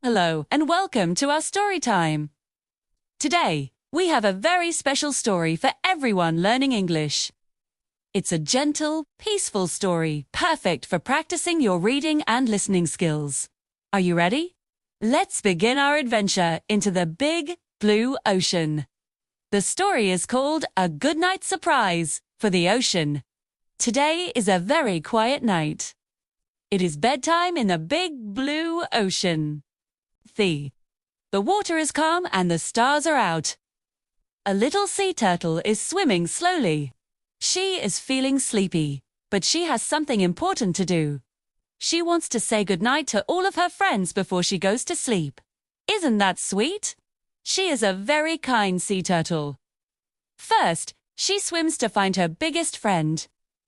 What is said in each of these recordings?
Hello and welcome to our story time. Today, we have a very special story for everyone learning English. It's a gentle, peaceful story, perfect for practicing your reading and listening skills. Are you ready? Let's begin our adventure into the big, blue ocean. The story is called A Goodnight Surprise for the Ocean. Today is a very quiet night. It is bedtime in the big, blue ocean. The water is calm and the stars are out. A little sea turtle is swimming slowly. She is feeling sleepy, but she has something important to do. She wants to say goodnight to all of her friends before she goes to sleep. Isn't that sweet? She is a very kind sea turtle. First, she swims to find her biggest friend.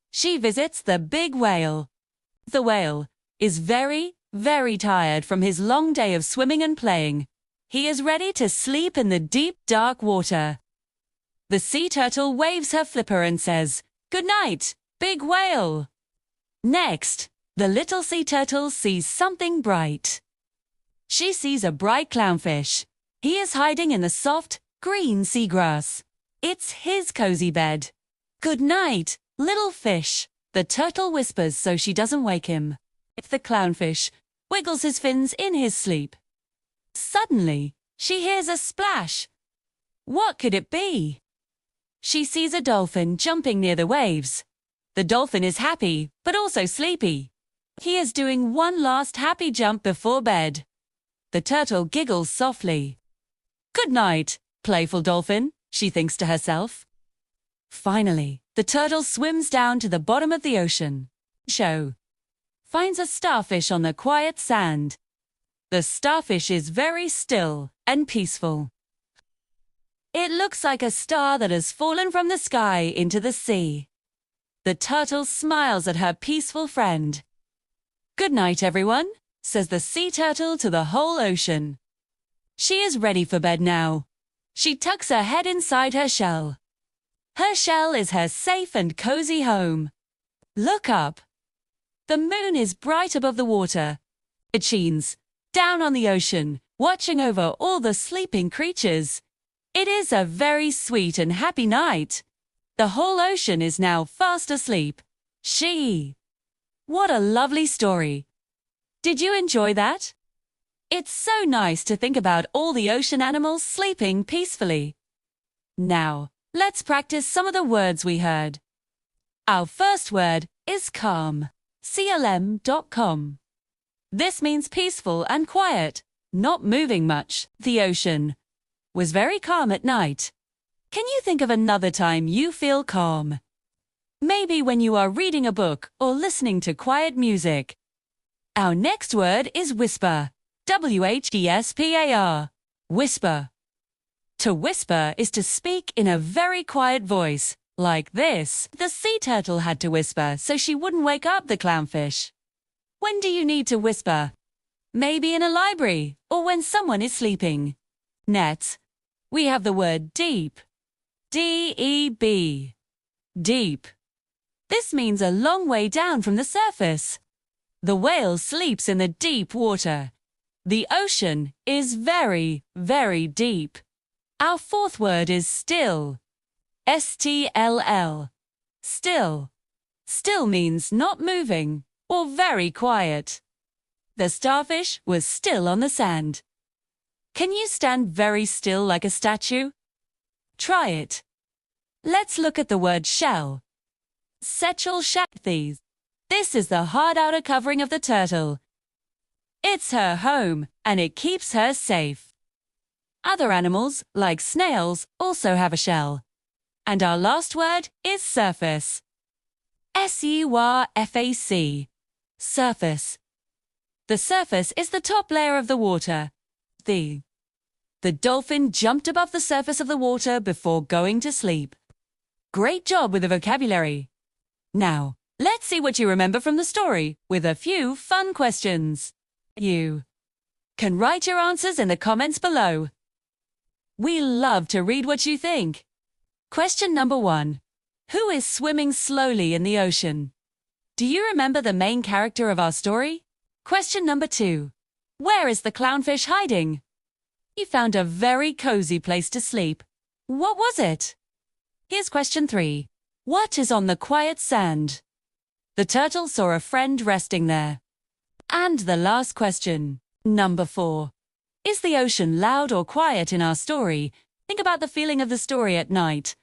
She visits the big whale. The whale is very tired from his long day of swimming and playing. He is ready to sleep in the deep, dark water. The sea turtle waves her flipper and says, "Good night, big whale." Next, the little sea turtle sees something bright. She sees a bright clownfish. He is hiding in the soft, green seagrass. It's his cozy bed. "Good night, little fish," the turtle whispers so she doesn't wake him. The clownfish wiggles his fins in his sleep. Suddenly, she hears a splash. What could it be? She sees a dolphin jumping near the waves. The dolphin is happy, but also sleepy. He is doing one last happy jump before bed. The turtle giggles softly. "Good night, playful dolphin," she thinks to herself. Finally, the turtle swims down to the bottom of the ocean. Finds a starfish on the quiet sand. The starfish is very still and peaceful. It looks like a star that has fallen from the sky into the sea. The turtle smiles at her peaceful friend. "Good night, everyone," says the sea turtle to the whole ocean. She is ready for bed now. She tucks her head inside her shell. Her shell is her safe and cozy home. Look up. The moon is bright above the water. It shines down on the ocean, watching over all the sleeping creatures. It is a very sweet and happy night. The whole ocean is now fast asleep. What a lovely story. Did you enjoy that? It's so nice to think about all the ocean animals sleeping peacefully. Now, let's practice some of the words we heard. Our first word is calm. CLM.com. This means peaceful and quiet, not moving much. The ocean was very calm at night. Can you think of another time you feel calm? Maybe when you are reading a book or listening to quiet music. Our next word is whisper. WHESPAR. Whisper. To whisper is to speak in a very quiet voice. Like this. The sea turtle had to whisper so she wouldn't wake up the clownfish. When do you need to whisper? Maybe in a library or when someone is sleeping. Next, we have the word deep. DEB. Deep. This means a long way down from the surface. The whale sleeps in the deep water. The ocean is very deep. Our fourth word is still. STLL. Still. Still means not moving or very quiet. The starfish was still on the sand. Can you stand very still like a statue? Try it. Let's look at the word shell. Setchel shapthes. This is the hard outer covering of the turtle. It's her home and it keeps her safe. Other animals, like snails, also have a shell. And our last word is surface. SURFAC. Surface. The surface is the top layer of the water. The dolphin jumped above the surface of the water before going to sleep. Great job with the vocabulary. Now, let's see what you remember from the story with a few fun questions. You can write your answers in the comments below. We love to read what you think. Question number 1. Who is swimming slowly in the ocean? Do you remember the main character of our story? Question number 2. Where is the clownfish hiding? You found a very cozy place to sleep. What was it? Here's question 3. What is on the quiet sand? The turtle saw a friend resting there. And the last question, number 4. Is the ocean loud or quiet in our story? Think about the feeling of the story at night.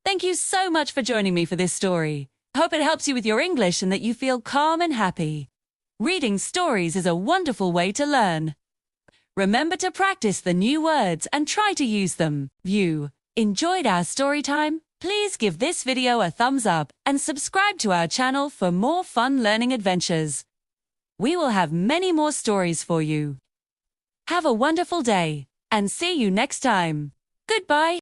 Thank you so much for joining me for this story. I hope it helps you with your English and that you feel calm and happy. Reading stories is a wonderful way to learn. Remember to practice the new words and try to use them. If you enjoyed our story time, please give this video a thumbs up and subscribe to our channel for more fun learning adventures. We will have many more stories for you. Have a wonderful day and see you next time. Goodbye.